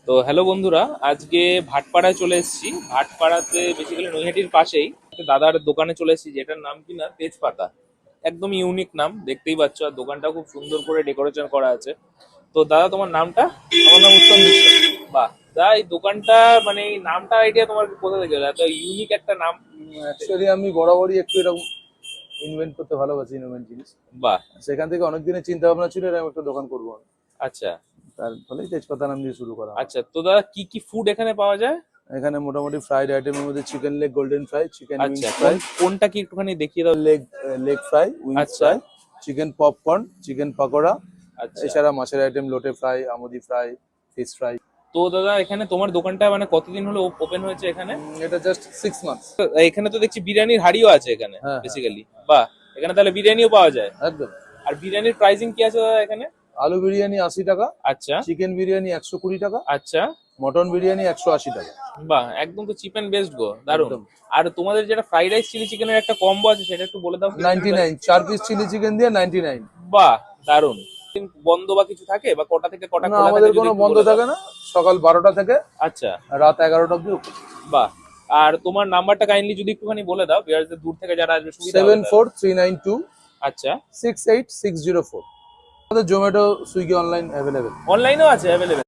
তো হ্যালো বন্ধুরা, আজকে ভাটপাড়ায় চলে এসেছি। ভাটপাড়াতে বেসিক্যালি নৈহাটির পাশেই একটা দাদার দোকানে চলে এসেছি, যেটার নাম কিনা তেজপাতা। একদম ইউনিক নাম, দেখতেই পাচ্ছ। আর দোকানটা খুব সুন্দর করে ডেকোরেশন করা আছে। তো দাদা, তোমার নামটা? আমার নাম উত্তম বিশ্বাস। বাহ। দাদা, এই দোকানটা মানে এই নামটা আইডিয়া তোমার কোথা থেকে এলো? এত ইউনিক একটা নাম। অ্যাকচুয়ালি আমি বরাবরই একটু এরকম ইনভেন্ট করতে ভালোবাসি, ইনোভেন্ট জিনিস। বাহ। সেখান থেকে অনেক দিনের চিন্তা ভাবনা ছিল এরকম একটা দোকান করবো আমি। আচ্ছা তার ফলেই তেজপাতা নাম দিয়ে শুরু করা আমার। আচ্ছা, তো দাদা কি কি ফুড এখানে পাওয়া যায়? এখানে মোটামুটি ফ্রাইড আইটেমের মধ্যে chicken leg golden fry, chicken আচ্ছা, উইংস ফ্রাই, কোনটা কি একটুখানি দেখিয়ে দাও। লেগ লেগ ফ্রাই, উইংস আচ্ছা fry, chicken popcorn, chicken pakora, আচ্ছা। এছাড়া মাছের আইটেম লোটে ফ্রাই, আমুদি ফ্রাই, ফিশ ফ্রাই। তো দাদা, এখানে তোমার দোকানটা মানে কতদিন হলো ওপেন হয়েছে এখানে? এটা জাস্ট 6 মান্থস। এখানে তো দেখছি বিরিয়ানির হাড়িও আছে এখানে হ্যাঁ হ্যাঁ, বেসিক্যালি। বাহ। এখানে তাহলে বিরিয়ানিও পাওয়া যায়? একদম। আর বিরিয়ানির প্রাইসিং কি আছে দাদা এখানে? আলু বিরিয়ানি 80 টাকা, আচ্ছা চিকেন বিরিয়ানি 120 টাকা, আচ্ছা। মটন বিরিয়ানি 180 টাকা। বাহ, একদম তো চিপ এন্ড বেস্ট গো, দারুন। একদম। আর তোমাদের যেটা ফ্রাইড রাইস চিলি চিকেনের একটা কম্বো আছে, সেটা একটু বলে দাও। 99, 4 পিস চিলি চিকেন দিয়ে 99। বাহ, দারুন। বন্ধ বা কিছু থাকে, বা কটা থেকে কটা না, খোলা থাকে আমাদের যদি কোনো একটু বন্ধ বলে দাও। থাকে না। সকাল 12টা থেকে আচ্ছা। রাত 11টা অব্দি open। বাহ। আর তোমার নাম্বারটা কাইন্ডলি যদি একটুখানি বলে দাও, বিয়ারদের দূর থেকে যারা আসবে সুবিধা হবে তাহলে। 74392 আচ্ছা। 68604। আমাদের জোম্যাটো, সুইগি অনলাইন অ্যাভেলেবেল। অনলাইনেও আছে অ্যাভেলেবেল?